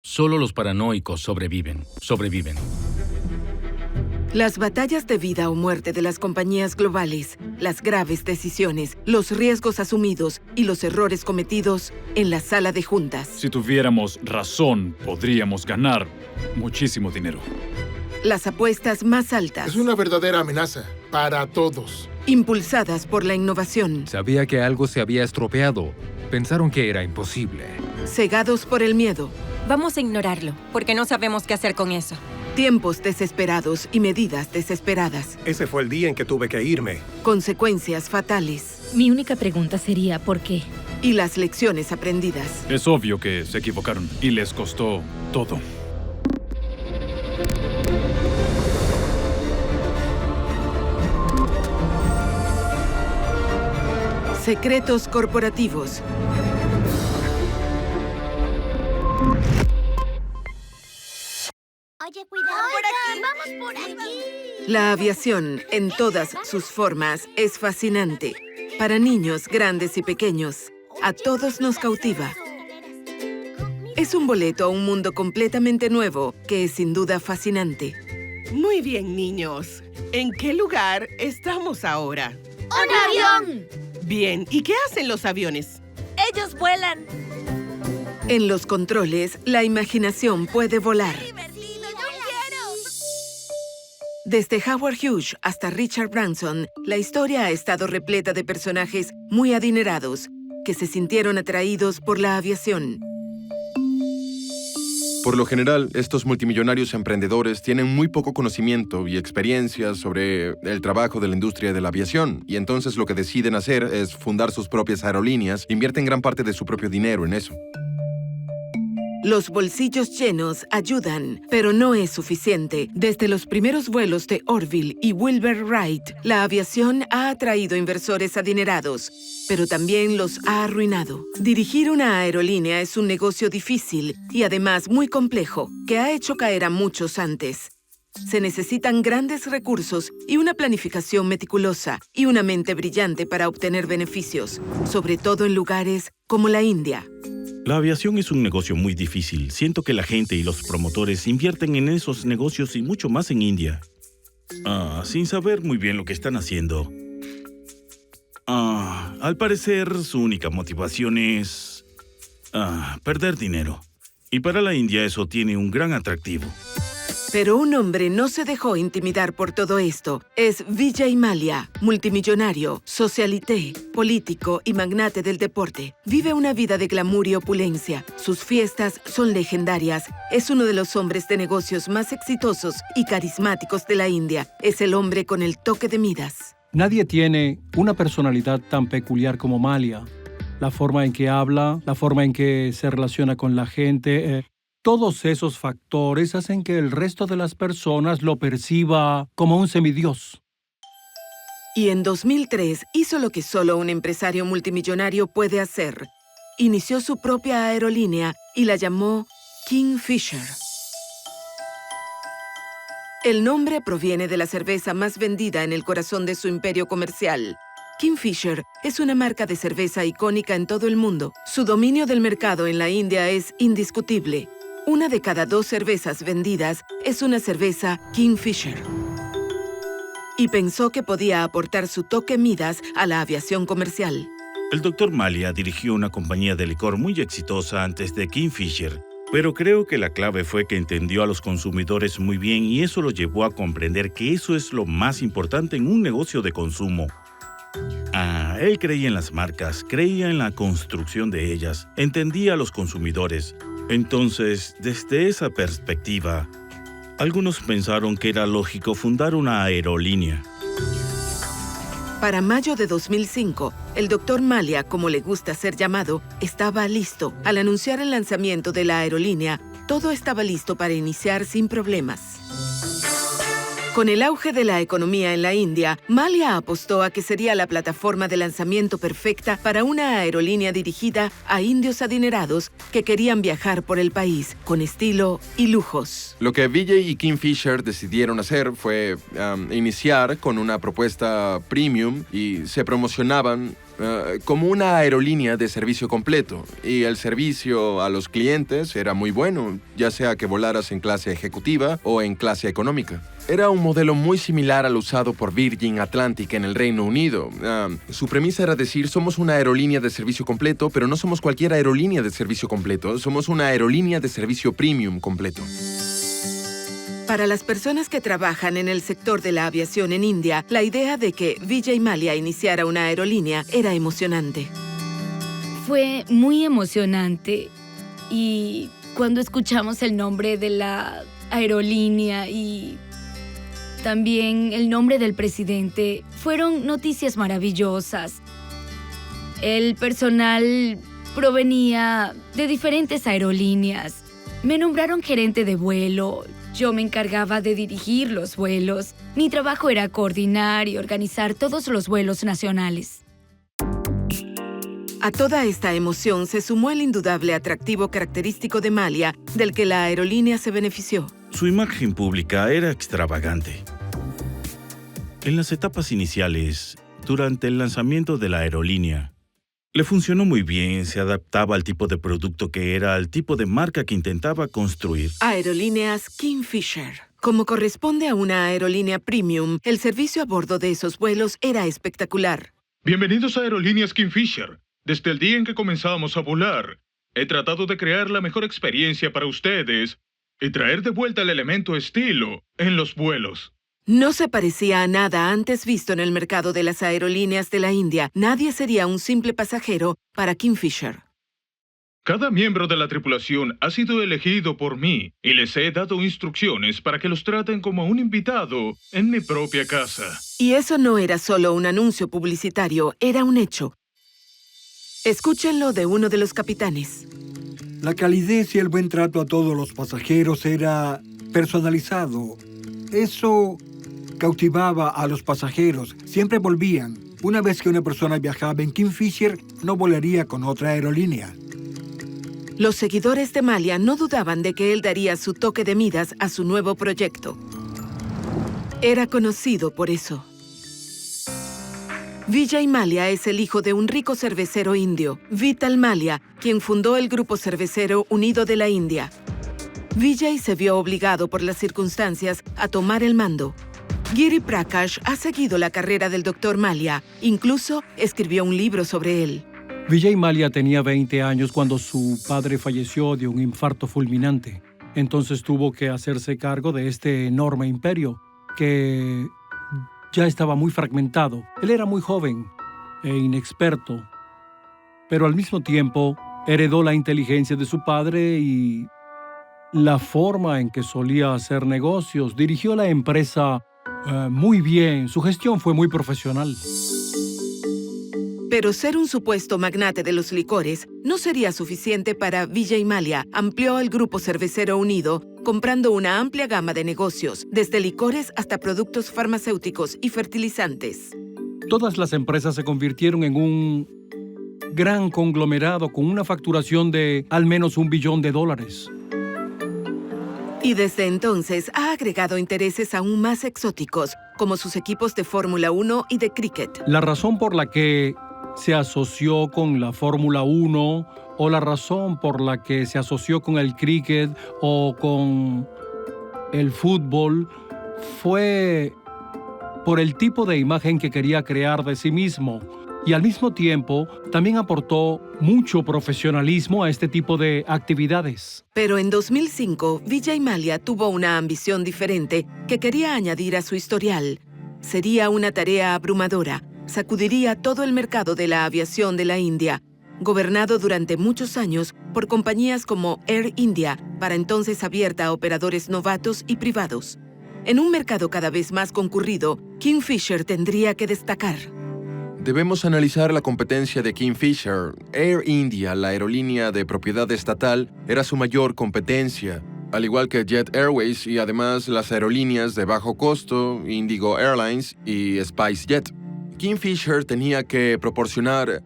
Solo los paranoicos sobreviven. Las batallas de vida o muerte de las compañías globales, las graves decisiones, los riesgos asumidos y los errores cometidos en la sala de juntas. Si tuviéramos razón, podríamos ganar muchísimo dinero. Las apuestas más altas. Es una verdadera amenaza para todos. Impulsadas por la innovación. Sabía que algo se había estropeado. Pensaron que era imposible. Cegados por el miedo. Vamos a ignorarlo, porque no sabemos qué hacer con eso. Tiempos desesperados y medidas desesperadas. Ese fue el día en que tuve que irme. Consecuencias fatales. Mi única pregunta sería ¿por qué? Y las lecciones aprendidas. Es obvio que se equivocaron y les costó todo. Secretos corporativos. Oye, cuidado. Vamos por aquí. La aviación, en todas sus formas, es fascinante. Para niños, grandes y pequeños, a todos nos cautiva. Es un boleto a un mundo completamente nuevo, que es sin duda fascinante. Muy bien, niños. ¿En qué lugar estamos ahora? ¡Un avión! Bien, ¿y qué hacen los aviones? ¡Ellos vuelan! En los controles, la imaginación puede volar. Desde Howard Hughes hasta Richard Branson, la historia ha estado repleta de personajes muy adinerados que se sintieron atraídos por la aviación. Por lo general, estos multimillonarios emprendedores tienen muy poco conocimiento y experiencia sobre el trabajo de la industria de la aviación, y entonces lo que deciden hacer es fundar sus propias aerolíneas, invierten gran parte de su propio dinero en eso. Los bolsillos llenos ayudan, pero no es suficiente. Desde los primeros vuelos de Orville y Wilbur Wright, la aviación ha atraído inversores adinerados, pero también los ha arruinado. Dirigir una aerolínea es un negocio difícil y además muy complejo, que ha hecho caer a muchos antes. Se necesitan grandes recursos y una planificación meticulosa y una mente brillante para obtener beneficios, sobre todo en lugares como la India. La aviación es un negocio muy difícil. Siento que la gente y los promotores invierten en esos negocios y mucho más en India. Sin saber muy bien lo que están haciendo. Al parecer, su única motivación es perder dinero. Y para la India eso tiene un gran atractivo. Pero un hombre no se dejó intimidar por todo esto. Es Vijay Mallya, multimillonario, socialité, político y magnate del deporte. Vive una vida de glamour y opulencia. Sus fiestas son legendarias. Es uno de los hombres de negocios más exitosos y carismáticos de la India. Es el hombre con el toque de Midas. Nadie tiene una personalidad tan peculiar como Mallya. La forma en que habla, la forma en que se relaciona con la gente... Todos esos factores hacen que el resto de las personas lo perciba como un semidios. Y en 2003 hizo lo que solo un empresario multimillonario puede hacer. Inició su propia aerolínea y la llamó Kingfisher. El nombre proviene de la cerveza más vendida en el corazón de su imperio comercial. Kingfisher es una marca de cerveza icónica en todo el mundo. Su dominio del mercado en la India es indiscutible. 1 de cada 2 cervezas vendidas es una cerveza Kingfisher. Y pensó que podía aportar su toque Midas a la aviación comercial. El Dr. Mallya dirigió una compañía de licor muy exitosa antes de Kingfisher, pero creo que la clave fue que entendió a los consumidores muy bien y eso lo llevó a comprender que eso es lo más importante en un negocio de consumo. Él creía en las marcas, creía en la construcción de ellas, entendía a los consumidores. Entonces, desde esa perspectiva, algunos pensaron que era lógico fundar una aerolínea. Para mayo de 2005, el Dr. Mallya, como le gusta ser llamado, estaba listo. Al anunciar el lanzamiento de la aerolínea, todo estaba listo para iniciar sin problemas. Con el auge de la economía en la India, Mallya apostó a que sería la plataforma de lanzamiento perfecta para una aerolínea dirigida a indios adinerados que querían viajar por el país con estilo y lujos. Lo que Vijay y Kingfisher decidieron hacer fue iniciar con una propuesta premium y se promocionaban como una aerolínea de servicio completo, y el servicio a los clientes era muy bueno, ya sea que volaras en clase ejecutiva o en clase económica. Era un modelo muy similar al usado por Virgin Atlantic en el Reino Unido. Su premisa era decir, somos una aerolínea de servicio completo, pero no somos cualquier aerolínea de servicio completo, somos una aerolínea de servicio premium completo. Para las personas que trabajan en el sector de la aviación en India, la idea de que Vijay Mallya iniciara una aerolínea era emocionante. Fue muy emocionante. Y cuando escuchamos el nombre de la aerolínea y también el nombre del presidente, fueron noticias maravillosas. El personal provenía de diferentes aerolíneas. Me nombraron gerente de vuelo. Yo me encargaba de dirigir los vuelos. Mi trabajo era coordinar y organizar todos los vuelos nacionales. A toda esta emoción se sumó el indudable atractivo característico de Mallya, del que la aerolínea se benefició. Su imagen pública era extravagante. En las etapas iniciales, durante el lanzamiento de la aerolínea, le funcionó muy bien, se adaptaba al tipo de producto que era, al tipo de marca que intentaba construir. Aerolíneas Kingfisher. Como corresponde a una aerolínea premium, el servicio a bordo de esos vuelos era espectacular. Bienvenidos a Aerolíneas Kingfisher. Desde el día en que comenzamos a volar, he tratado de crear la mejor experiencia para ustedes y traer de vuelta el elemento estilo en los vuelos. No se parecía a nada antes visto en el mercado de las aerolíneas de la India. Nadie sería un simple pasajero para Kingfisher. Cada miembro de la tripulación ha sido elegido por mí y les he dado instrucciones para que los traten como a un invitado en mi propia casa. Y eso no era solo un anuncio publicitario, era un hecho. Escúchenlo de uno de los capitanes. La calidez y el buen trato a todos los pasajeros era personalizado. Eso cautivaba a los pasajeros. Siempre volvían. Una vez que una persona viajaba en Kingfisher, no volaría con otra aerolínea. Los seguidores de Mallya no dudaban de que él daría su toque de Midas a su nuevo proyecto. Era conocido por eso. Vijay Mallya es el hijo de un rico cervecero indio, Vital Mallya, quien fundó el Grupo Cervecero Unido de la India. Vijay se vio obligado por las circunstancias a tomar el mando. Giri Prakash ha seguido la carrera del Dr. Mallya, incluso escribió un libro sobre él. Vijay Mallya tenía 20 años cuando su padre falleció de un infarto fulminante. Entonces tuvo que hacerse cargo de este enorme imperio que ya estaba muy fragmentado. Él era muy joven e inexperto, pero al mismo tiempo heredó la inteligencia de su padre y la forma en que solía hacer negocios. Dirigió la empresa muy bien. Su gestión fue muy profesional. Pero ser un supuesto magnate de los licores no sería suficiente para Vijay Mallya. Amplió el Grupo Cervecero Unido, comprando una amplia gama de negocios, desde licores hasta productos farmacéuticos y fertilizantes. Todas las empresas se convirtieron en un gran conglomerado con una facturación de al menos $1 billón. Y desde entonces ha agregado intereses aún más exóticos, como sus equipos de Fórmula 1 y de cricket. La razón por la que se asoció con la Fórmula 1 o la razón por la que se asoció con el cricket o con el fútbol fue por el tipo de imagen que quería crear de sí mismo. Y al mismo tiempo, también aportó mucho profesionalismo a este tipo de actividades. Pero en 2005, Vijay Mallya tuvo una ambición diferente que quería añadir a su historial. Sería una tarea abrumadora. Sacudiría todo el mercado de la aviación de la India, gobernado durante muchos años por compañías como Air India, para entonces abierta a operadores novatos y privados. En un mercado cada vez más concurrido, Kingfisher tendría que destacar. Debemos analizar la competencia de Kingfisher. Air India, la aerolínea de propiedad estatal, era su mayor competencia, al igual que Jet Airways y además las aerolíneas de bajo costo, Indigo Airlines y SpiceJet. Kingfisher tenía que proporcionar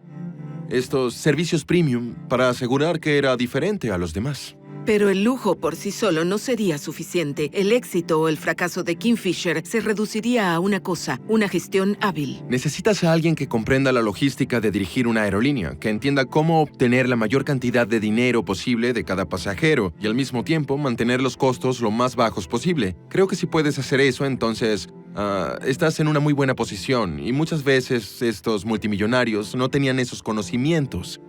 estos servicios premium para asegurar que era diferente a los demás. Pero el lujo por sí solo no sería suficiente. El éxito o el fracaso de Kingfisher se reduciría a una cosa, una gestión hábil. Necesitas a alguien que comprenda la logística de dirigir una aerolínea, que entienda cómo obtener la mayor cantidad de dinero posible de cada pasajero y al mismo tiempo mantener los costos lo más bajos posible. Creo que si puedes hacer eso, entonces estás en una muy buena posición y muchas veces estos multimillonarios no tenían esos conocimientos.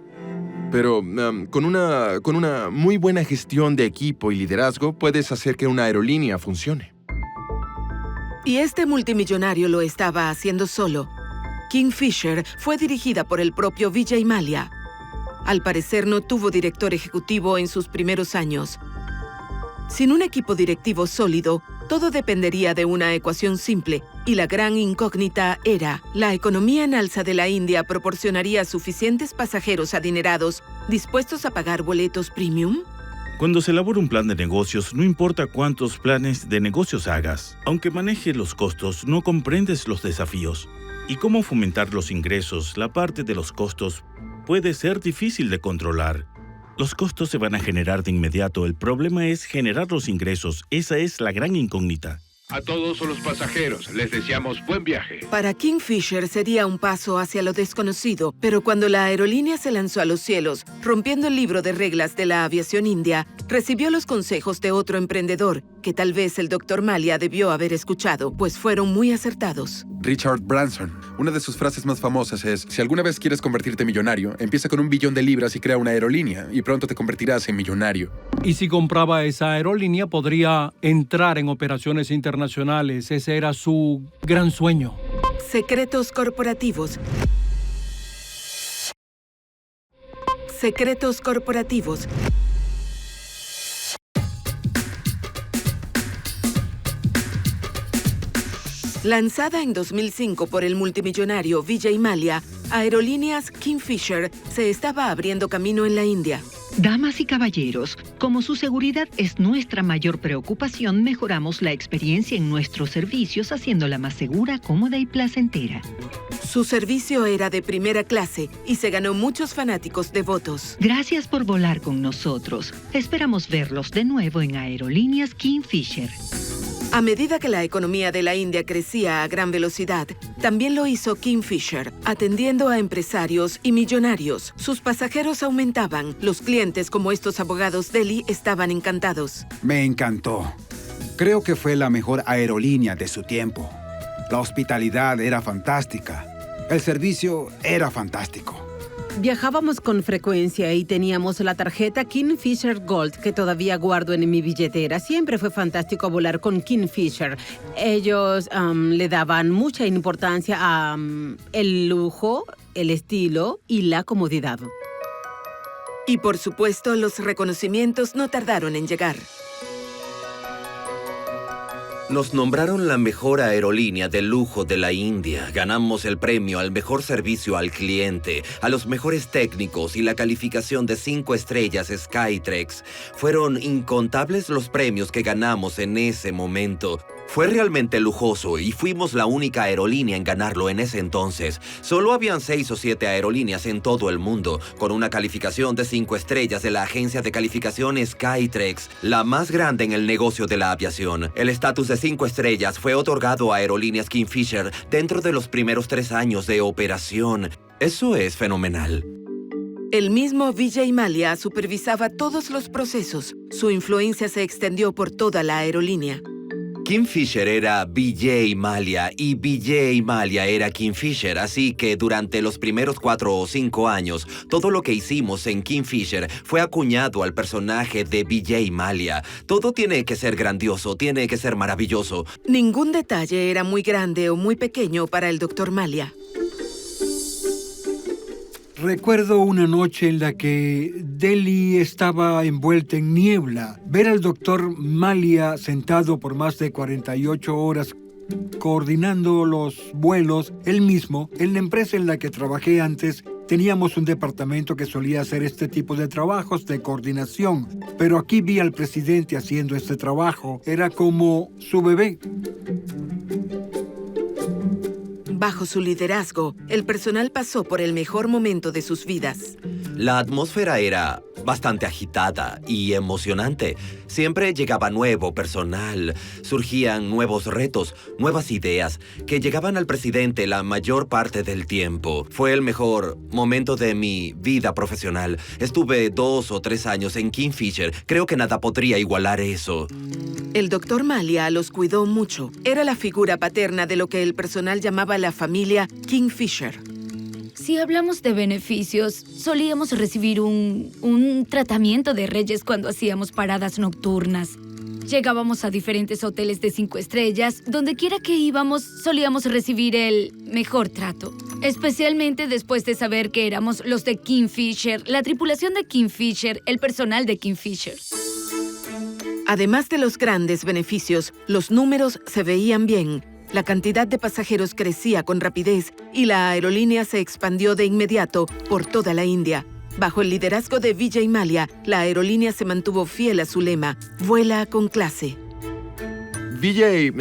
Pero con una muy buena gestión de equipo y liderazgo, puedes hacer que una aerolínea funcione. Y este multimillonario lo estaba haciendo solo. Kingfisher fue dirigida por el propio Vijay Mallya. Al parecer no tuvo director ejecutivo en sus primeros años. Sin un equipo directivo sólido, todo dependería de una ecuación simple, y la gran incógnita era, ¿la economía en alza de la India proporcionaría suficientes pasajeros adinerados dispuestos a pagar boletos premium? Cuando se elabora un plan de negocios, no importa cuántos planes de negocios hagas. Aunque manejes los costos, no comprendes los desafíos. Y cómo fomentar los ingresos, la parte de los costos puede ser difícil de controlar. Los costos se van a generar de inmediato. El problema es generar los ingresos. Esa es la gran incógnita. A todos los pasajeros les deseamos buen viaje. Para Kingfisher sería un paso hacia lo desconocido, pero cuando la aerolínea se lanzó a los cielos, rompiendo el libro de reglas de la aviación india, recibió los consejos de otro emprendedor, que tal vez el Dr. Mallya debió haber escuchado, pues fueron muy acertados. Richard Branson. Una de sus frases más famosas es: si alguna vez quieres convertirte en millonario, empieza con $1 billón y crea una aerolínea, y pronto te convertirás en millonario. Y si compraba esa aerolínea, podría entrar en operaciones internacionales. Ese era su gran sueño. Secretos corporativos. Secretos corporativos. Lanzada en 2005 por el multimillonario Vijay Mallya, Aerolíneas Kingfisher se estaba abriendo camino en la India. Damas y caballeros, como su seguridad es nuestra mayor preocupación, mejoramos la experiencia en nuestros servicios haciéndola más segura, cómoda y placentera. Su servicio era de primera clase y se ganó muchos fanáticos devotos. Gracias por volar con nosotros. Esperamos verlos de nuevo en Aerolíneas Kingfisher. A medida que la economía de la India crecía a gran velocidad, también lo hizo Kingfisher, atendiendo a empresarios y millonarios. Sus pasajeros aumentaban. Los clientes, como estos abogados Delhi, estaban encantados. Me encantó. Creo que fue la mejor aerolínea de su tiempo. La hospitalidad era fantástica. El servicio era fantástico. Viajábamos con frecuencia y teníamos la tarjeta Kingfisher Gold que todavía guardo en mi billetera. Siempre fue fantástico volar con Kingfisher. Ellos le daban mucha importancia a el lujo, el estilo y la comodidad. Y por supuesto, los reconocimientos no tardaron en llegar. Nos nombraron la mejor aerolínea de lujo de la India. Ganamos el premio al mejor servicio al cliente, a los mejores técnicos y la calificación de 5 estrellas Skytrax. Fueron incontables los premios que ganamos en ese momento. Fue realmente lujoso y fuimos la única aerolínea en ganarlo en ese entonces. Solo habían 6 o 7 aerolíneas en todo el mundo, con una calificación de 5 estrellas de la agencia de calificación Skytrax, la más grande en el negocio de la aviación. El estatus de 5 estrellas fue otorgado a Aerolíneas Kingfisher dentro de los primeros 3 años de operación. Eso es fenomenal. El mismo Vijay Mallya supervisaba todos los procesos. Su influencia se extendió por toda la aerolínea. Kingfisher era Vijay Mallya y Vijay Mallya era Kingfisher, así que durante los primeros 4 o 5 años, todo lo que hicimos en Kingfisher fue acuñado al personaje de Vijay Mallya. Todo tiene que ser grandioso, tiene que ser maravilloso. Ningún detalle era muy grande o muy pequeño para el Dr. Mallya. Recuerdo una noche en la que Delhi estaba envuelta en niebla. Ver al doctor Mallya sentado por más de 48 horas coordinando los vuelos, él mismo, en la empresa en la que trabajé antes, teníamos un departamento que solía hacer este tipo de trabajos de coordinación. Pero aquí vi al presidente haciendo este trabajo. Era como su bebé. Bajo su liderazgo, el personal pasó por el mejor momento de sus vidas. La atmósfera era bastante agitada y emocionante. Siempre llegaba nuevo personal, surgían nuevos retos, nuevas ideas, que llegaban al presidente la mayor parte del tiempo. Fue el mejor momento de mi vida profesional. Estuve 2 o 3 años en Kingfisher. Creo que nada podría igualar eso. El Dr. Malia los cuidó mucho. Era la figura paterna de lo que el personal llamaba la familia Kingfisher. Si hablamos de beneficios, solíamos recibir un tratamiento de reyes cuando hacíamos paradas nocturnas. Llegábamos a diferentes hoteles de 5 estrellas. Donde quiera que íbamos, solíamos recibir el mejor trato. Especialmente después de saber que éramos los de Kingfisher, la tripulación de Kingfisher, el personal de Kingfisher. Además de los grandes beneficios, los números se veían bien. La cantidad de pasajeros crecía con rapidez y la aerolínea se expandió de inmediato por toda la India. Bajo el liderazgo de Vijay Mallya, la aerolínea se mantuvo fiel a su lema, vuela con clase. Vijay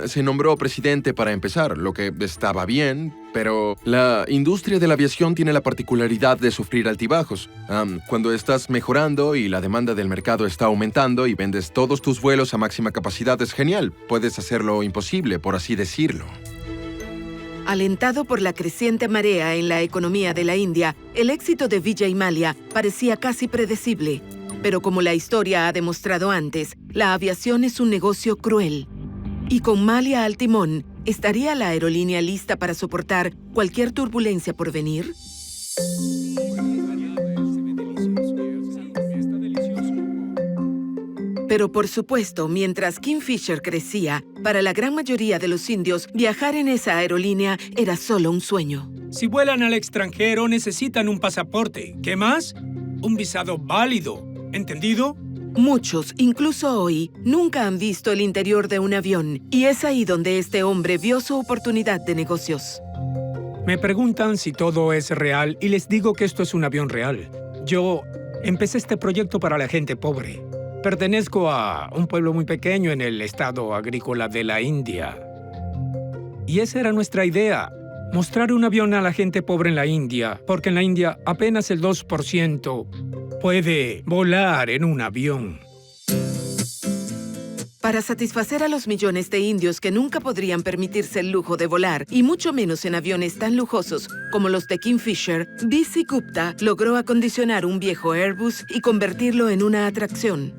se nombró presidente para empezar, lo que estaba bien, pero la industria de la aviación tiene la particularidad de sufrir altibajos. Cuando estás mejorando y la demanda del mercado está aumentando y vendes todos tus vuelos a máxima capacidad es genial. Puedes hacer lo imposible, por así decirlo. Alentado por la creciente marea en la economía de la India, el éxito de Vijay Mallya parecía casi predecible. Pero como la historia ha demostrado antes, la aviación es un negocio cruel. Y con Mallya al timón, ¿estaría la aerolínea lista para soportar cualquier turbulencia por venir? Pero por supuesto, mientras Kingfisher crecía, para la gran mayoría de los indios, viajar en esa aerolínea era solo un sueño. Si vuelan al extranjero, necesitan un pasaporte. ¿Qué más? Un visado válido. ¿Entendido? Muchos, incluso hoy, nunca han visto el interior de un avión, y es ahí donde este hombre vio su oportunidad de negocios. Me preguntan si todo es real y les digo que esto es un avión real. Yo empecé este proyecto para la gente pobre. Pertenezco a un pueblo muy pequeño en el estado agrícola de la India. Y esa era nuestra idea, mostrar un avión a la gente pobre en la India, porque en la India apenas el 2% puede volar en un avión. Para satisfacer a los millones de indios que nunca podrían permitirse el lujo de volar, y mucho menos en aviones tan lujosos como los de Kingfisher, B.C. Gupta logró acondicionar un viejo Airbus y convertirlo en una atracción.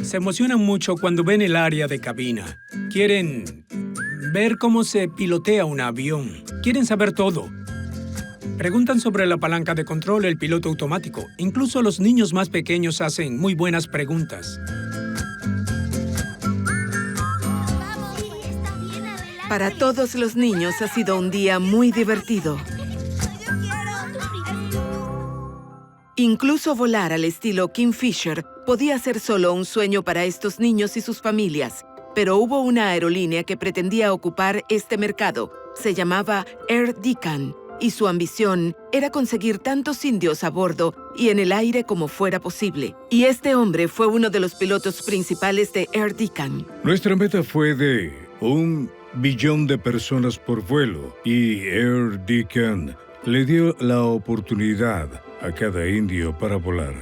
Se emocionan mucho cuando ven el área de cabina. Quieren ver cómo se pilotea un avión. Quieren saber todo. Preguntan sobre la palanca de control, el piloto automático. Incluso los niños más pequeños hacen muy buenas preguntas. Para todos los niños ha sido un día muy divertido. Incluso volar al estilo Kingfisher podía ser solo un sueño para estos niños y sus familias. Pero hubo una aerolínea que pretendía ocupar este mercado. Se llamaba Air Deccan. Y su ambición era conseguir tantos indios a bordo y en el aire como fuera posible. Y este hombre fue uno de los pilotos principales de Air Deccan. Nuestra meta fue de 1 billón de personas por vuelo y Air Deccan le dio la oportunidad a cada indio para volar.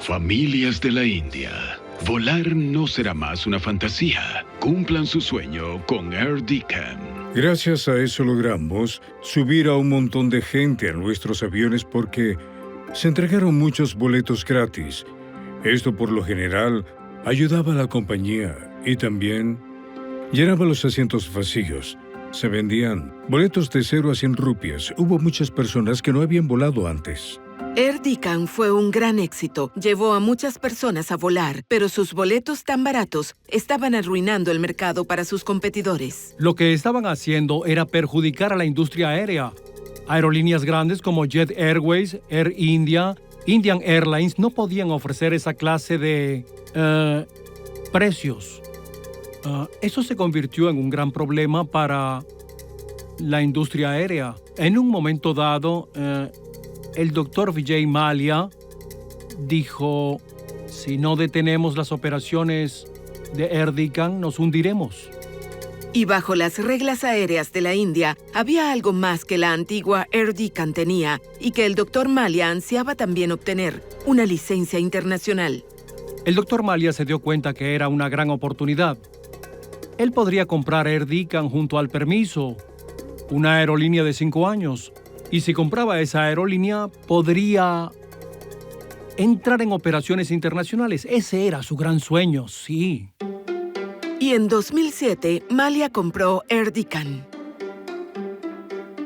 Familias de la India. Volar no será más una fantasía. Cumplan su sueño con Air Deccan. Gracias a eso logramos subir a un montón de gente a nuestros aviones porque se entregaron muchos boletos gratis. Esto por lo general ayudaba a la compañía y también llenaba los asientos vacíos. Se vendían boletos de 0 a 100 rupias. Hubo muchas personas que no habían volado antes. Air Deccan fue un gran éxito. Llevó a muchas personas a volar, pero sus boletos tan baratos estaban arruinando el mercado para sus competidores. Lo que estaban haciendo era perjudicar a la industria aérea. Aerolíneas grandes como Jet Airways, Air India, Indian Airlines no podían ofrecer esa clase de precios. Eso se convirtió en un gran problema para la industria aérea. En un momento dado, el doctor Vijay Mallya dijo, si no detenemos las operaciones de Air Deccan, nos hundiremos. Y bajo las reglas aéreas de la India, había algo más que la antigua Air Deccan tenía y que el Dr. Malia ansiaba también obtener, una licencia internacional. El Dr. Malia se dio cuenta que era una gran oportunidad. Él podría comprar Air Deccan junto al permiso, una aerolínea de 5 años. Y si compraba esa aerolínea, podría entrar en operaciones internacionales. Ese era su gran sueño, sí. Y en 2007, Malia compró Air Deccan.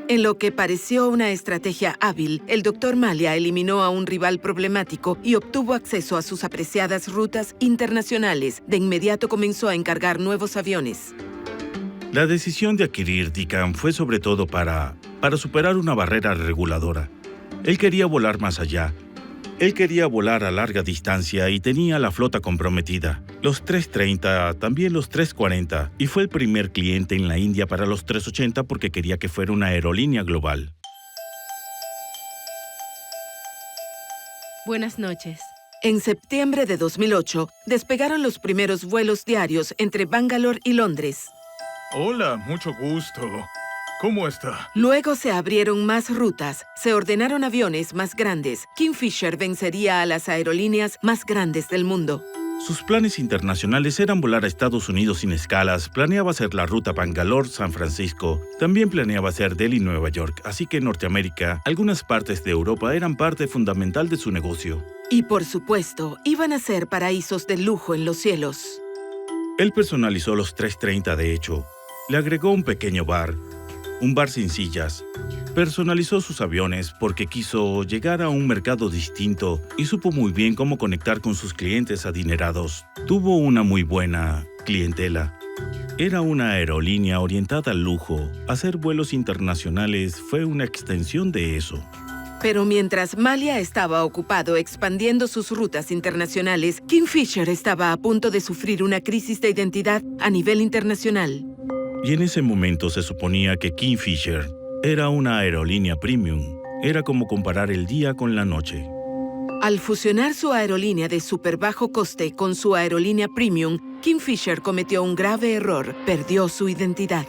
En lo que pareció una estrategia hábil, el Dr. Malia eliminó a un rival problemático y obtuvo acceso a sus apreciadas rutas internacionales. De inmediato comenzó a encargar nuevos aviones. La decisión de adquirir Deccan fue sobre todo para superar una barrera reguladora. Él quería volar más allá. Él quería volar a larga distancia y tenía la flota comprometida. Los 330, también los 340, y fue el primer cliente en la India para los 380 porque quería que fuera una aerolínea global. Buenas noches. En septiembre de 2008, despegaron los primeros vuelos diarios entre Bangalore y Londres. Hola, mucho gusto. ¿Cómo está? Luego se abrieron más rutas, se ordenaron aviones más grandes. Kingfisher vencería a las aerolíneas más grandes del mundo. Sus planes internacionales eran volar a Estados Unidos sin escalas, planeaba hacer la ruta Bangalore-San Francisco, también planeaba hacer Delhi-Nueva York, así que en Norteamérica, algunas partes de Europa eran parte fundamental de su negocio. Y por supuesto, iban a ser paraísos de lujo en los cielos. Él personalizó los 330 de hecho, le agregó un pequeño bar, un bar sin sillas. Personalizó sus aviones porque quiso llegar a un mercado distinto y supo muy bien cómo conectar con sus clientes adinerados. Tuvo una muy buena clientela. Era una aerolínea orientada al lujo. Hacer vuelos internacionales fue una extensión de eso. Pero mientras Malia estaba ocupado expandiendo sus rutas internacionales, Kingfisher estaba a punto de sufrir una crisis de identidad a nivel internacional. Y en ese momento se suponía que Kingfisher era una aerolínea premium. Era como comparar el día con la noche. Al fusionar su aerolínea de súper bajo coste con su aerolínea premium, Kingfisher cometió un grave error. Perdió su identidad.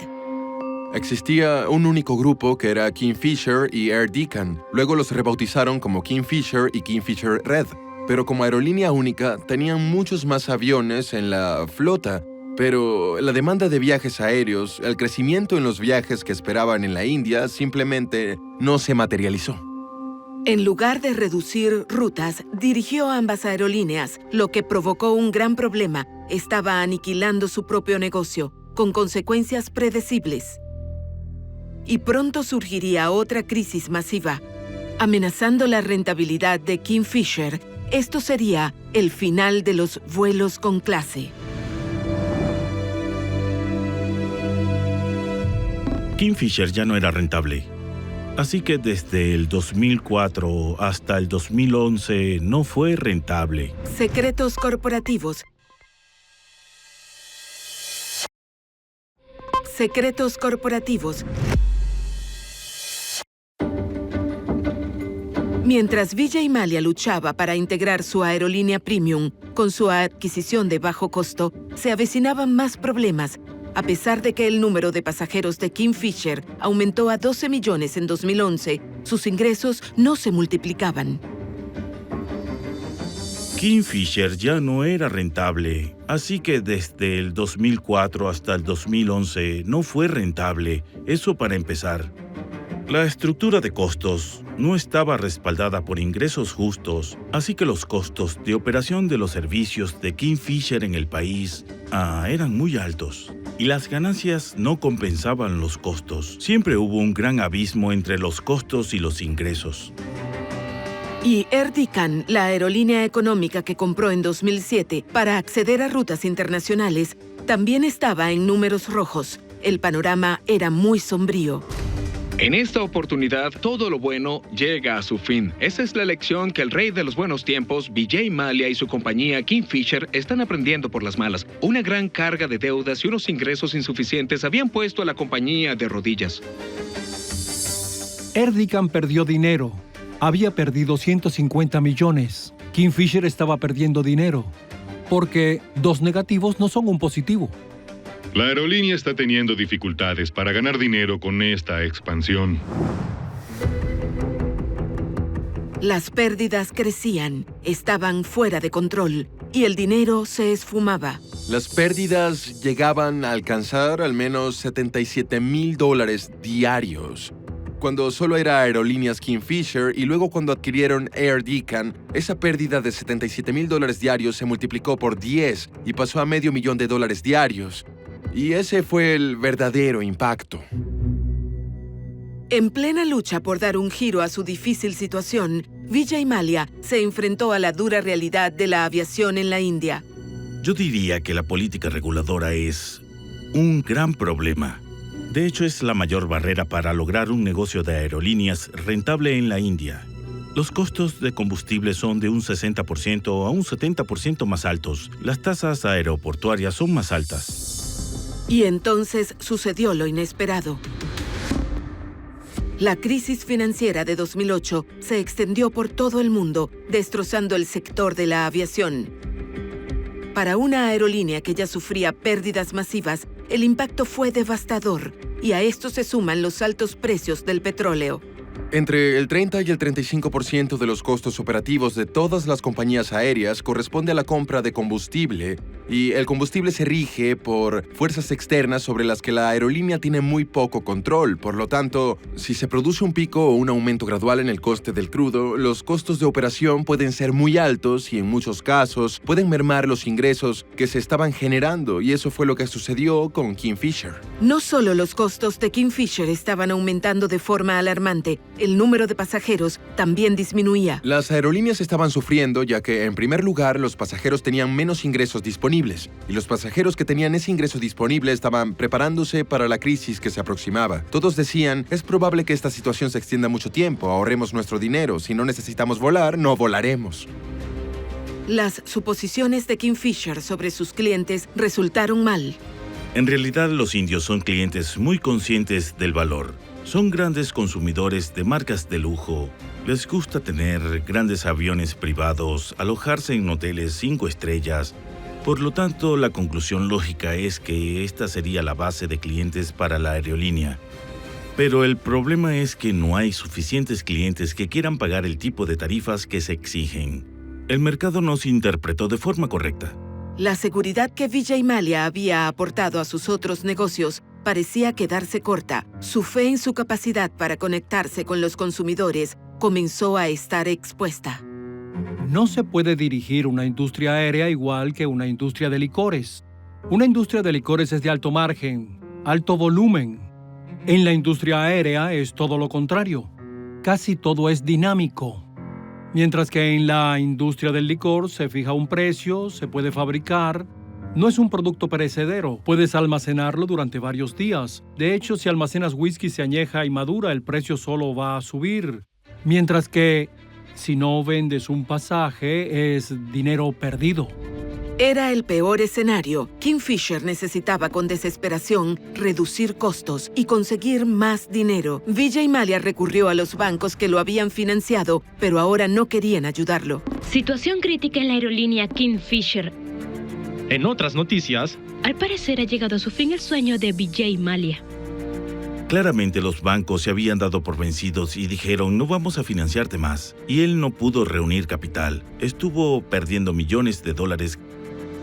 Existía un único grupo que era Kingfisher y Air Deccan. Luego los rebautizaron como Kingfisher y Kingfisher Red. Pero como aerolínea única, tenían muchos más aviones en la flota. Pero la demanda de viajes aéreos, el crecimiento en los viajes que esperaban en la India, simplemente no se materializó. En lugar de reducir rutas, dirigió ambas aerolíneas, lo que provocó un gran problema. Estaba aniquilando su propio negocio, con consecuencias predecibles. Y pronto surgiría otra crisis masiva, amenazando la rentabilidad de Kingfisher. Esto sería el final de los vuelos con clase. Kingfisher ya no era rentable. Así que desde el 2004 hasta el 2011 no fue rentable. Secretos corporativos. Secretos corporativos. Mientras Vijay Mallya luchaba para integrar su aerolínea premium con su adquisición de bajo costo, se avecinaban más problemas. A pesar de que el número de pasajeros de Kingfisher aumentó a 12 millones en 2011, sus ingresos no se multiplicaban. Kingfisher ya no era rentable, así que desde el 2004 hasta el 2011 no fue rentable, eso para empezar. La estructura de costos no estaba respaldada por ingresos justos, así que los costos de operación de los servicios de Kingfisher en el país eran muy altos. Y las ganancias no compensaban los costos. Siempre hubo un gran abismo entre los costos y los ingresos. Y Air Deccan, la aerolínea económica que compró en 2007 para acceder a rutas internacionales, también estaba en números rojos. El panorama era muy sombrío. En esta oportunidad, todo lo bueno llega a su fin. Esa es la lección que el rey de los buenos tiempos, Vijay Mallya y su compañía Kingfisher están aprendiendo por las malas. Una gran carga de deudas y unos ingresos insuficientes habían puesto a la compañía de rodillas. Air Deccan perdió dinero. Había perdido 150 millones. Kingfisher estaba perdiendo dinero, porque 2 negativos no son un positivo. La aerolínea está teniendo dificultades para ganar dinero con esta expansión. Las pérdidas crecían, estaban fuera de control y el dinero se esfumaba. Las pérdidas llegaban a alcanzar al menos $77,000 diarios. Cuando solo era Aerolíneas Kingfisher y luego cuando adquirieron Air Deccan, esa pérdida de $77,000 diarios se multiplicó por 10 y pasó a $500,000 diarios. Y ese fue el verdadero impacto. En plena lucha por dar un giro a su difícil situación, Vijay Mallya se enfrentó a la dura realidad de la aviación en la India. Yo diría que la política reguladora es un gran problema. De hecho, es la mayor barrera para lograr un negocio de aerolíneas rentable en la India. Los costos de combustible son de un 60% a un 70% más altos. Las tasas aeroportuarias son más altas. Y entonces sucedió lo inesperado. La crisis financiera de 2008 se extendió por todo el mundo, destrozando el sector de la aviación. Para una aerolínea que ya sufría pérdidas masivas, el impacto fue devastador, y a esto se suman los altos precios del petróleo. Entre el 30 y el 35% de los costos operativos de todas las compañías aéreas corresponde a la compra de combustible, y el combustible se rige por fuerzas externas sobre las que la aerolínea tiene muy poco control. Por lo tanto, si se produce un pico o un aumento gradual en el coste del crudo, los costos de operación pueden ser muy altos y en muchos casos pueden mermar los ingresos que se estaban generando, y eso fue lo que sucedió con Kingfisher. No solo los costos de Kingfisher estaban aumentando de forma alarmante, el número de pasajeros también disminuía. Las aerolíneas estaban sufriendo ya que, en primer lugar, los pasajeros tenían menos ingresos disponibles, y los pasajeros que tenían ese ingreso disponible estaban preparándose para la crisis que se aproximaba. Todos decían, es probable que esta situación se extienda mucho tiempo, ahorremos nuestro dinero, si no necesitamos volar, no volaremos. Las suposiciones de Kingfisher sobre sus clientes resultaron mal. En realidad, los indios son clientes muy conscientes del valor. Son grandes consumidores de marcas de lujo. Les gusta tener grandes aviones privados, alojarse en hoteles 5 estrellas. Por lo tanto, la conclusión lógica es que esta sería la base de clientes para la aerolínea. Pero el problema es que no hay suficientes clientes que quieran pagar el tipo de tarifas que se exigen. El mercado no se interpretó de forma correcta. La seguridad que Vijay Mallya había aportado a sus otros negocios parecía quedarse corta. Su fe en su capacidad para conectarse con los consumidores comenzó a estar expuesta. No se puede dirigir una industria aérea igual que una industria de licores. Una industria de licores es de alto margen, alto volumen. En la industria aérea es todo lo contrario. Casi todo es dinámico. Mientras que en la industria del licor se fija un precio, se puede fabricar. No es un producto perecedero. Puedes almacenarlo durante varios días. De hecho, si almacenas whisky, se añeja y madura, el precio solo va a subir. Mientras que si no vendes un pasaje, es dinero perdido. Era el peor escenario. Kingfisher necesitaba con desesperación reducir costos y conseguir más dinero. Vijay Mallya recurrió a los bancos que lo habían financiado, pero ahora no querían ayudarlo. Situación crítica en la aerolínea Kingfisher. En otras noticias, al parecer ha llegado a su fin el sueño de Vijay Mallya. Claramente los bancos se habían dado por vencidos y dijeron, no vamos a financiarte más. Y él no pudo reunir capital. Estuvo perdiendo millones de dólares.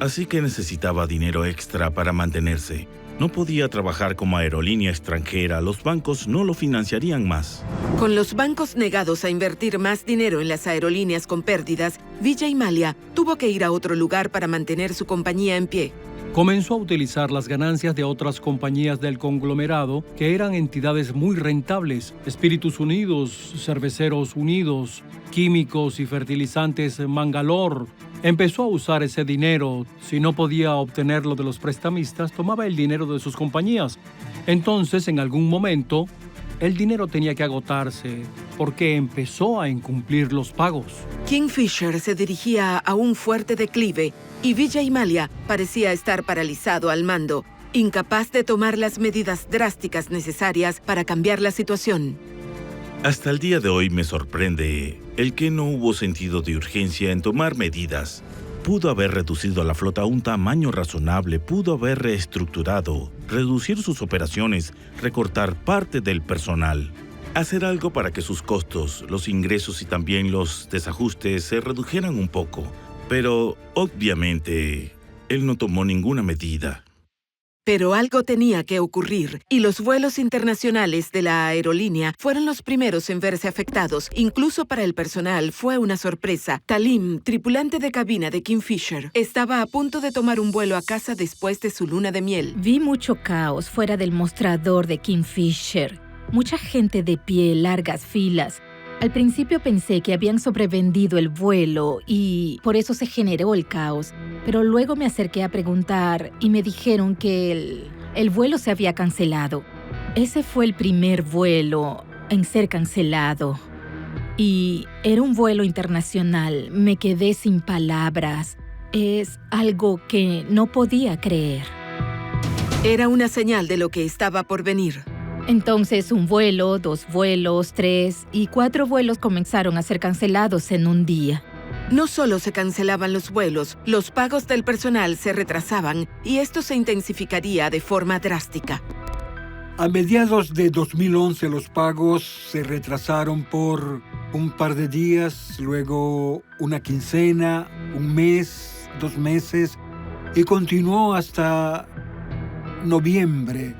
Así que necesitaba dinero extra para mantenerse. No podía trabajar como aerolínea extranjera, los bancos no lo financiarían más. Con los bancos negados a invertir más dinero en las aerolíneas con pérdidas, Vijay Mallya tuvo que ir a otro lugar para mantener su compañía en pie. Comenzó a utilizar las ganancias de otras compañías del conglomerado que eran entidades muy rentables. Espíritus Unidos, Cerveceros Unidos, Químicos y Fertilizantes Mangalore. Empezó a usar ese dinero. Si no podía obtenerlo de los prestamistas, tomaba el dinero de sus compañías. Entonces, en algún momento, el dinero tenía que agotarse porque empezó a incumplir los pagos. Kingfisher se dirigía a un fuerte declive y Vijay Mallya parecía estar paralizado al mando, incapaz de tomar las medidas drásticas necesarias para cambiar la situación. Hasta el día de hoy me sorprende el que no hubo sentido de urgencia en tomar medidas. Pudo haber reducido la flota a un tamaño razonable, pudo haber reestructurado, reducir sus operaciones, recortar parte del personal, hacer algo para que sus costos, los ingresos y también los desajustes se redujeran un poco. Pero, obviamente, él no tomó ninguna medida. Pero algo tenía que ocurrir, y los vuelos internacionales de la aerolínea fueron los primeros en verse afectados. Incluso para el personal fue una sorpresa. Talim, tripulante de cabina de Kingfisher, estaba a punto de tomar un vuelo a casa después de su luna de miel. Vi mucho caos fuera del mostrador de Kingfisher. Mucha gente de pie, largas filas. Al principio pensé que habían sobrevendido el vuelo y por eso se generó el caos. Pero luego me acerqué a preguntar y me dijeron que el vuelo se había cancelado. Ese fue el primer vuelo en ser cancelado. Y era un vuelo internacional. Me quedé sin palabras. Es algo que no podía creer. Era una señal de lo que estaba por venir. Entonces, un vuelo, 2 vuelos, 3 y 4 vuelos comenzaron a ser cancelados en un día. No solo se cancelaban los vuelos, los pagos del personal se retrasaban y esto se intensificaría de forma drástica. A mediados de 2011 los pagos se retrasaron por un par de días, luego una quincena, un mes, 2 meses y continuó hasta noviembre.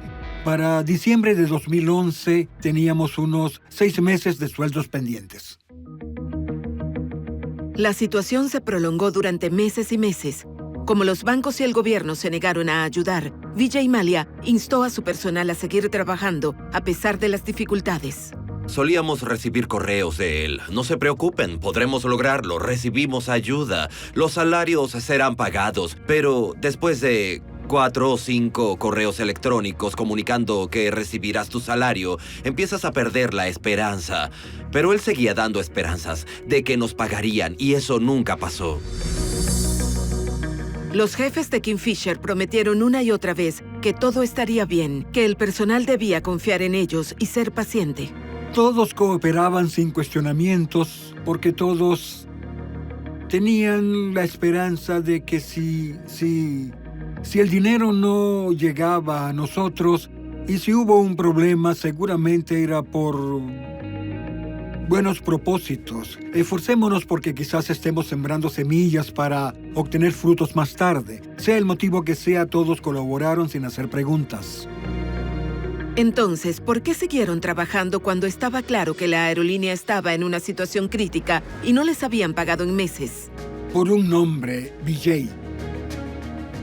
Para diciembre de 2011 teníamos unos 6 meses de sueldos pendientes. La situación se prolongó durante meses y meses. Como los bancos y el gobierno se negaron a ayudar, Vijay Mallya instó a su personal a seguir trabajando a pesar de las dificultades. Solíamos recibir correos de él. No se preocupen, podremos lograrlo. Recibimos ayuda. Los salarios serán pagados. Pero después de 4 o 5 correos electrónicos comunicando que recibirás tu salario, empiezas a perder la esperanza. Pero él seguía dando esperanzas de que nos pagarían y eso nunca pasó. Los jefes de Kingfisher prometieron una y otra vez que todo estaría bien, que el personal debía confiar en ellos y ser paciente. Todos cooperaban sin cuestionamientos porque todos tenían la esperanza de que si el dinero no llegaba a nosotros y si hubo un problema, seguramente era por buenos propósitos. Esforcémonos porque quizás estemos sembrando semillas para obtener frutos más tarde. Sea el motivo que sea, todos colaboraron sin hacer preguntas. Entonces, ¿por qué siguieron trabajando cuando estaba claro que la aerolínea estaba en una situación crítica y no les habían pagado en meses? Por un nombre, Vijay.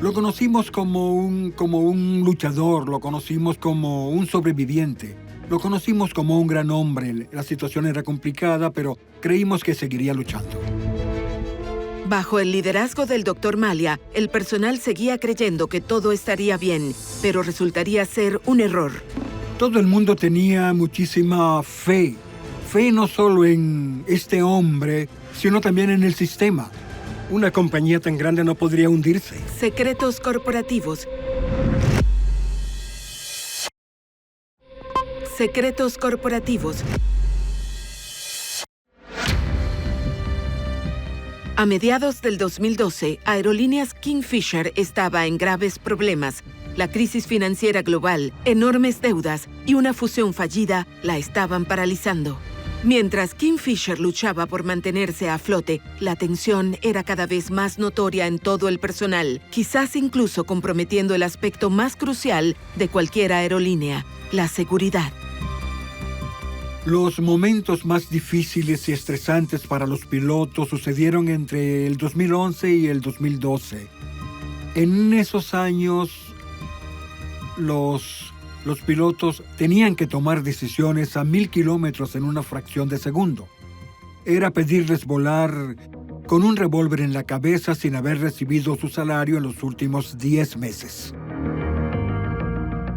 Lo conocimos como un luchador, lo conocimos como un sobreviviente, lo conocimos como un gran hombre. La situación era complicada, pero creímos que seguiría luchando. Bajo el liderazgo del Dr. Mallya, el personal seguía creyendo que todo estaría bien, pero resultaría ser un error. Todo el mundo tenía muchísima fe. Fe no solo en este hombre, sino también en el sistema. Una compañía tan grande no podría hundirse. Secretos corporativos. Secretos corporativos. A mediados del 2012, Aerolíneas Kingfisher estaba en graves problemas. La crisis financiera global, enormes deudas y una fusión fallida la estaban paralizando. Mientras Kingfisher luchaba por mantenerse a flote, la tensión era cada vez más notoria en todo el personal, quizás incluso comprometiendo el aspecto más crucial de cualquier aerolínea, la seguridad. Los momentos más difíciles y estresantes para los pilotos sucedieron entre el 2011 y el 2012. En esos años, los pilotos tenían que tomar decisiones a 1000 kilómetros en una fracción de segundo. Era pedirles volar con un revólver en la cabeza sin haber recibido su salario en los últimos 10 meses.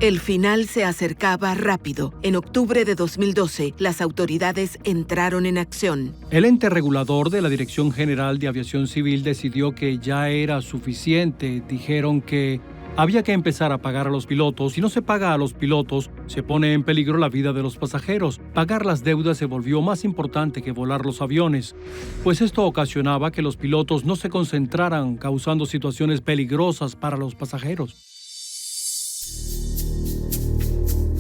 El final se acercaba rápido. En octubre de 2012, las autoridades entraron en acción. El ente regulador de la Dirección General de Aviación Civil decidió que ya era suficiente. Dijeron que Había que empezar a pagar a los pilotos. Si no se paga a los pilotos, se pone en peligro la vida de los pasajeros. Pagar las deudas se volvió más importante que volar los aviones, pues esto ocasionaba que los pilotos no se concentraran, causando situaciones peligrosas para los pasajeros.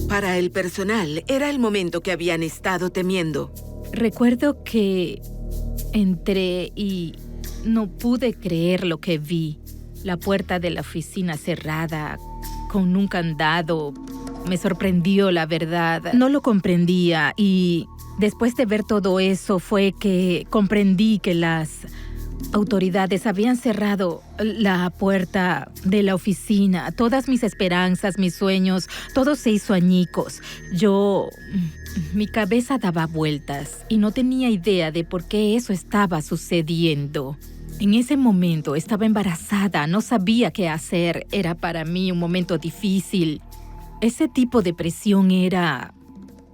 Para el personal, era el momento que habían estado temiendo. Recuerdo que entré y no pude creer lo que vi. La puerta de la oficina cerrada, con un candado. Me sorprendió, la verdad. No lo comprendía y después de ver todo eso fue que comprendí que las autoridades habían cerrado la puerta de la oficina. Todas mis esperanzas, mis sueños, todo se hizo añicos. Mi cabeza daba vueltas y no tenía idea de por qué eso estaba sucediendo. En ese momento estaba embarazada, no sabía qué hacer. Era para mí un momento difícil. Ese tipo de presión era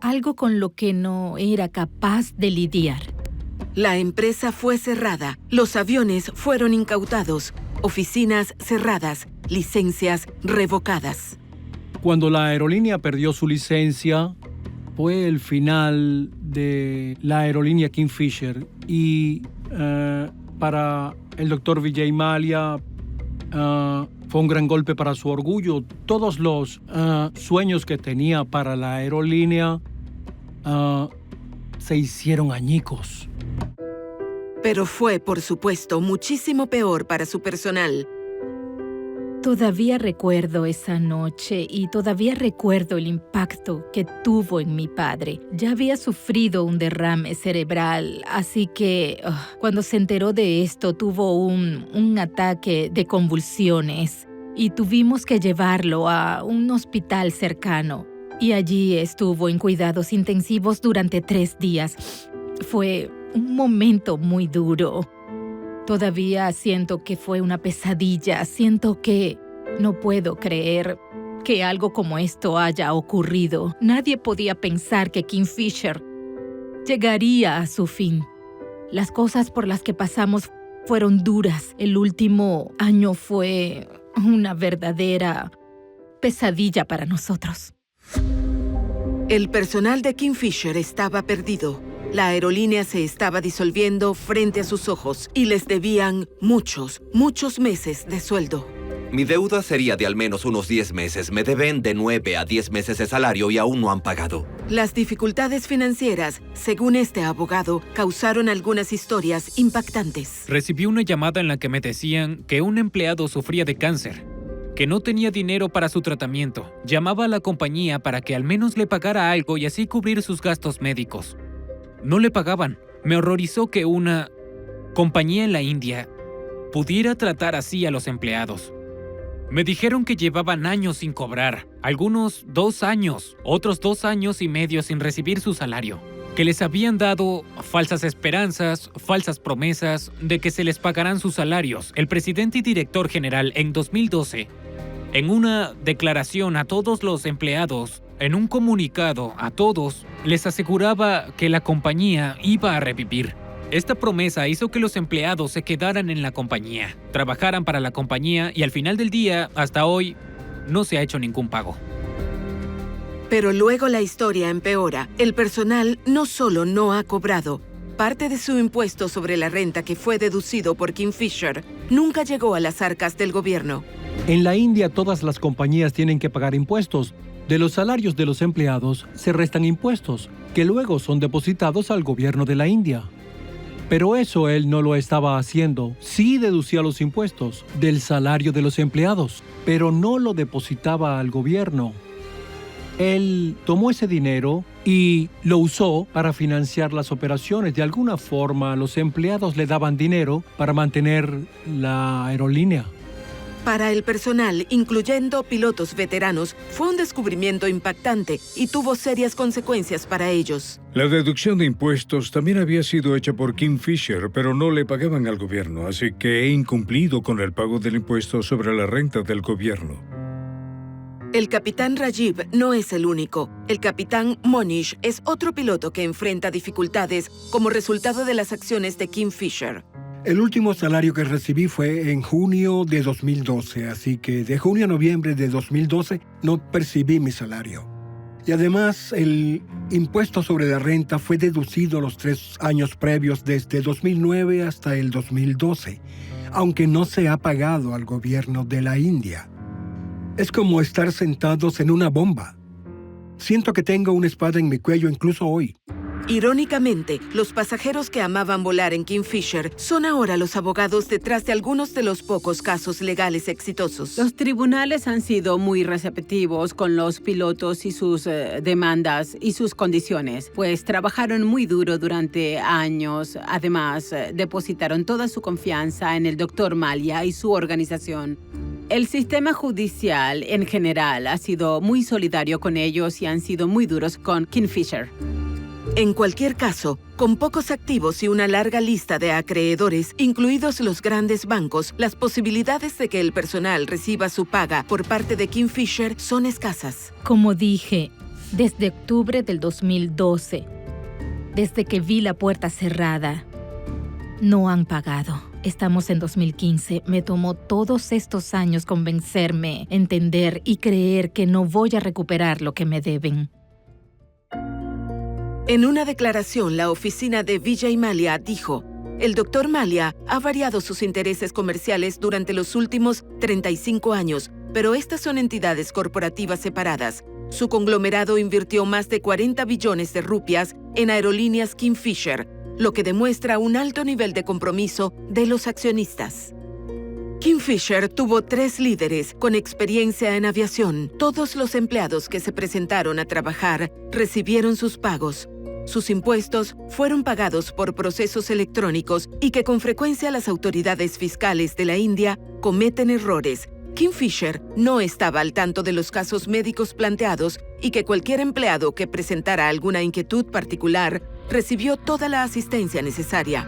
algo con lo que no era capaz de lidiar. La empresa fue cerrada, los aviones fueron incautados, oficinas cerradas, licencias revocadas. Cuando la aerolínea perdió su licencia, fue el final de la aerolínea Kingfisher y para el Dr. Vijay Mallya fue un gran golpe para su orgullo. Todos los sueños que tenía para la aerolínea se hicieron añicos. Pero fue, por supuesto, muchísimo peor para su personal. Todavía recuerdo esa noche y todavía recuerdo el impacto que tuvo en mi padre. Ya había sufrido un derrame cerebral, así que cuando se enteró de esto tuvo un ataque de convulsiones y tuvimos que llevarlo a un hospital cercano. Y allí estuvo en cuidados intensivos durante 3 días. Fue un momento muy duro. Todavía siento que fue una pesadilla. Siento que no puedo creer que algo como esto haya ocurrido. Nadie podía pensar que Kingfisher llegaría a su fin. Las cosas por las que pasamos fueron duras. El último año fue una verdadera pesadilla para nosotros. El personal de Kingfisher estaba perdido. La aerolínea se estaba disolviendo frente a sus ojos y les debían muchos meses de sueldo. Mi deuda sería de al menos unos 10 meses. Me deben de 9 a 10 meses de salario y aún no han pagado. Las dificultades financieras, según este abogado, causaron algunas historias impactantes. Recibí una llamada en la que me decían que un empleado sufría de cáncer, que no tenía dinero para su tratamiento. Llamaba a la compañía para que al menos le pagara algo y así cubrir sus gastos médicos. No le pagaban. Me horrorizó que una compañía en la India pudiera tratar así a los empleados. Me dijeron que llevaban años sin cobrar, algunos 2 años, otros 2 años y medio sin recibir su salario, que les habían dado falsas esperanzas, falsas promesas de que se les pagarán sus salarios. El presidente y director general en 2012, en una declaración a todos los empleados, en un comunicado a todos, les aseguraba que la compañía iba a revivir. Esta promesa hizo que los empleados se quedaran en la compañía, trabajaran para la compañía y al final del día, hasta hoy, no se ha hecho ningún pago. Pero luego la historia empeora. El personal no solo no ha cobrado, parte de su impuesto sobre la renta que fue deducido por Kingfisher nunca llegó a las arcas del gobierno. En la India todas las compañías tienen que pagar impuestos. De los salarios de los empleados se restan impuestos, que luego son depositados al gobierno de la India. Pero eso él no lo estaba haciendo. Sí deducía los impuestos del salario de los empleados, pero no lo depositaba al gobierno. Él tomó ese dinero y lo usó para financiar las operaciones. De alguna forma, los empleados le daban dinero para mantener la aerolínea. Para el personal, incluyendo pilotos veteranos, fue un descubrimiento impactante y tuvo serias consecuencias para ellos. La deducción de impuestos también había sido hecha por Kingfisher, pero no le pagaban al gobierno, así que he incumplido con el pago del impuesto sobre la renta del gobierno. El capitán Rajiv no es el único. El capitán Monish es otro piloto que enfrenta dificultades como resultado de las acciones de Kingfisher. El último salario que recibí fue en junio de 2012, así que de junio a noviembre de 2012 no percibí mi salario. Y además, el impuesto sobre la renta fue deducido los 3 años previos desde 2009 hasta el 2012, aunque no se ha pagado al gobierno de la India. Es como estar sentados en una bomba. Siento que tengo una espada en mi cuello incluso hoy. Irónicamente, los pasajeros que amaban volar en Kingfisher son ahora los abogados detrás de algunos de los pocos casos legales exitosos. Los tribunales han sido muy receptivos con los pilotos y sus demandas y sus condiciones, pues trabajaron muy duro durante años. Además, depositaron toda su confianza en el Dr. Mallya y su organización. El sistema judicial en general ha sido muy solidario con ellos y han sido muy duros con Kingfisher. En cualquier caso, con pocos activos y una larga lista de acreedores, incluidos los grandes bancos, las posibilidades de que el personal reciba su paga por parte de Kingfisher son escasas. Como dije, desde octubre del 2012, desde que vi la puerta cerrada, no han pagado. Estamos en 2015. Me tomó todos estos años convencerme, entender y creer que no voy a recuperar lo que me deben. En una declaración, la oficina de Vijay Mallya dijo: el Dr. Mallya ha variado sus intereses comerciales durante los últimos 35 años, pero estas son entidades corporativas separadas. Su conglomerado invirtió más de 40 billones de rupias en aerolíneas Kingfisher, lo que demuestra un alto nivel de compromiso de los accionistas. Kingfisher tuvo 3 líderes con experiencia en aviación. Todos los empleados que se presentaron a trabajar recibieron sus pagos. Sus impuestos fueron pagados por procesos electrónicos y que con frecuencia las autoridades fiscales de la India cometen errores. Kingfisher no estaba al tanto de los casos médicos planteados y que cualquier empleado que presentara alguna inquietud particular recibió toda la asistencia necesaria.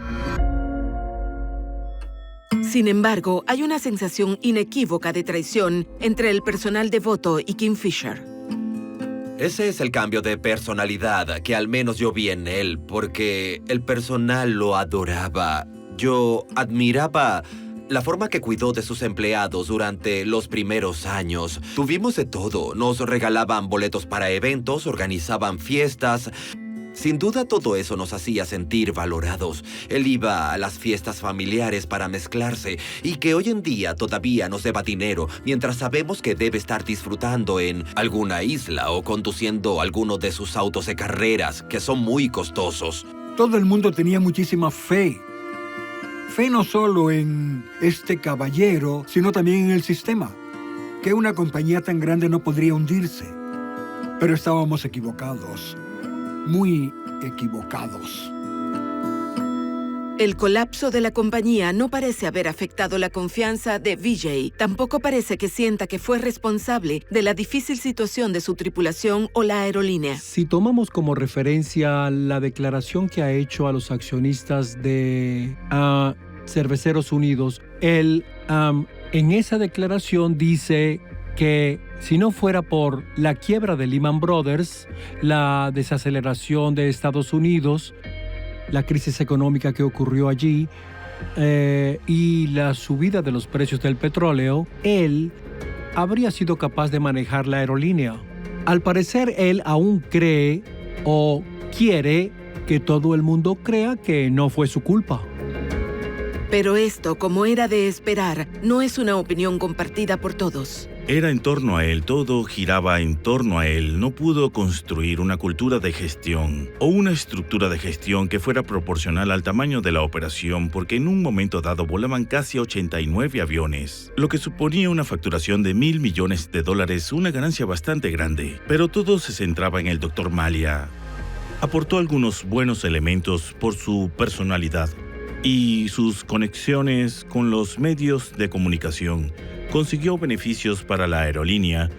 Sin embargo, hay una sensación inequívoca de traición entre el personal devoto y Kingfisher. Ese es el cambio de personalidad que al menos yo vi en él, porque el personal lo adoraba. Yo admiraba la forma que cuidó de sus empleados durante los primeros años. Tuvimos de todo. Nos regalaban boletos para eventos, organizaban fiestas. Sin duda todo eso nos hacía sentir valorados. Él iba a las fiestas familiares para mezclarse y que hoy en día todavía nos deba dinero, mientras sabemos que debe estar disfrutando en alguna isla o conduciendo alguno de sus autos de carreras, que son muy costosos. Todo el mundo tenía muchísima fe. Fe no solo en este caballero, sino también en el sistema. Que una compañía tan grande no podría hundirse. Pero estábamos equivocados. Muy equivocados. El colapso de la compañía no parece haber afectado la confianza de Vijay. Tampoco parece que sienta que fue responsable de la difícil situación de su tripulación o la aerolínea. Si tomamos como referencia la declaración que ha hecho a los accionistas de Cerveceros Unidos, él en esa declaración dice que si no fuera por la quiebra de Lehman Brothers, la desaceleración de Estados Unidos, la crisis económica que ocurrió allí y la subida de los precios del petróleo, él habría sido capaz de manejar la aerolínea. Al parecer, él aún cree o quiere que todo el mundo crea que no fue su culpa. Pero esto, como era de esperar, no es una opinión compartida por todos. Era en torno a él, todo giraba en torno a él. No pudo construir una cultura de gestión o una estructura de gestión que fuera proporcional al tamaño de la operación, porque en un momento dado volaban casi 89 aviones, lo que suponía una facturación de $1,000 millones, una ganancia bastante grande. Pero todo se centraba en el Dr. Mallya. Aportó algunos buenos elementos por su personalidad y sus conexiones con los medios de comunicación. Consiguió beneficios para la aerolínea,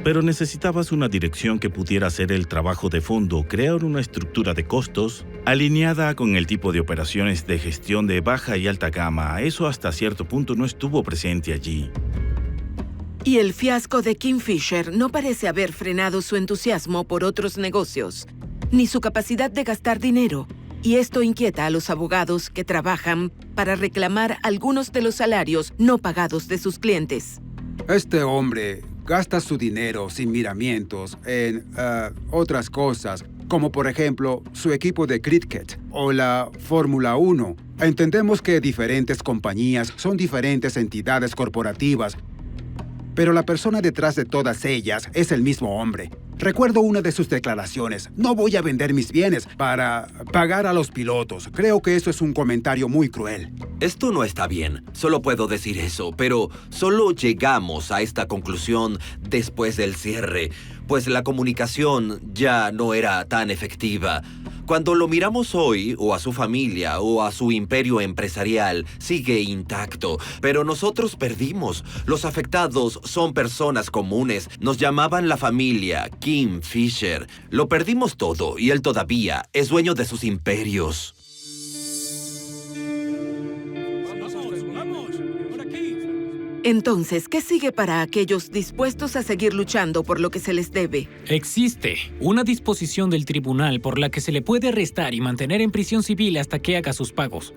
pero necesitabas una dirección que pudiera hacer el trabajo de fondo, crear una estructura de costos alineada con el tipo de operaciones de gestión de baja y alta gama. Eso hasta cierto punto no estuvo presente allí. Y el fiasco de Kingfisher no parece haber frenado su entusiasmo por otros negocios, ni su capacidad de gastar dinero. Y esto inquieta a los abogados que trabajan para reclamar algunos de los salarios no pagados de sus clientes. Este hombre gasta su dinero sin miramientos en otras cosas, como por ejemplo su equipo de cricket o la Fórmula 1. Entendemos que diferentes compañías son diferentes entidades corporativas, pero la persona detrás de todas ellas es el mismo hombre. Recuerdo una de sus declaraciones: no voy a vender mis bienes para pagar a los pilotos. Creo que eso es un comentario muy cruel. Esto no está bien, solo puedo decir eso, pero solo llegamos a esta conclusión después del cierre, pues la comunicación ya no era tan efectiva. Cuando lo miramos hoy, o a su familia, o a su imperio empresarial, sigue intacto. Pero nosotros perdimos. Los afectados son personas comunes. Nos llamaban la familia Kingfisher. Lo perdimos todo, y él todavía es dueño de sus imperios. Entonces, ¿qué sigue para aquellos dispuestos a seguir luchando por lo que se les debe? Existe una disposición del tribunal por la que se le puede arrestar y mantener en prisión civil hasta que haga sus pagos.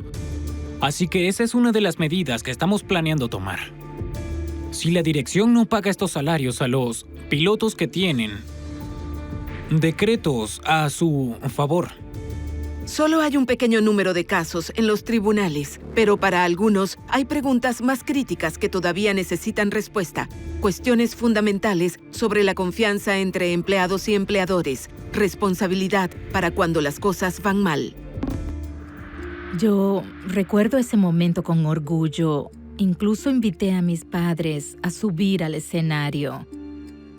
Así que esa es una de las medidas que estamos planeando tomar. Si la dirección no paga estos salarios a los pilotos que tienen decretos a su favor. Solo hay un pequeño número de casos en los tribunales, pero para algunos hay preguntas más críticas que todavía necesitan respuesta. Cuestiones fundamentales sobre la confianza entre empleados y empleadores, responsabilidad para cuando las cosas van mal. Yo recuerdo ese momento con orgullo. Incluso invité a mis padres a subir al escenario.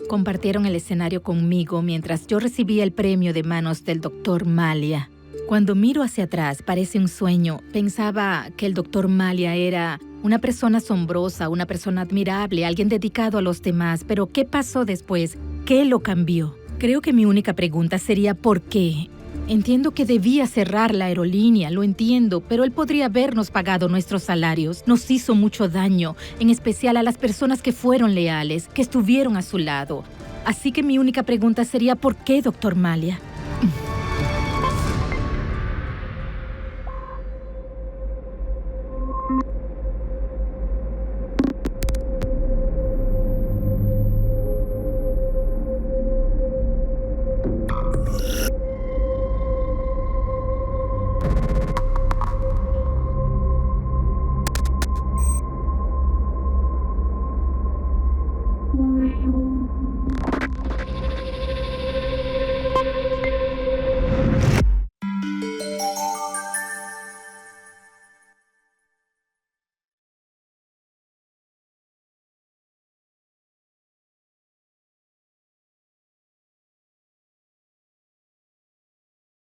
Compartieron el escenario conmigo mientras yo recibía el premio de manos del Dr. Malia. Cuando miro hacia atrás, parece un sueño. Pensaba que el Dr. Malia era una persona asombrosa, una persona admirable, alguien dedicado a los demás. Pero ¿qué pasó después? ¿Qué lo cambió? Creo que mi única pregunta sería ¿por qué? Entiendo que debía cerrar la aerolínea, lo entiendo, pero él podría habernos pagado nuestros salarios. Nos hizo mucho daño, en especial a las personas que fueron leales, que estuvieron a su lado. Así que mi única pregunta sería ¿por qué, Dr. Malia?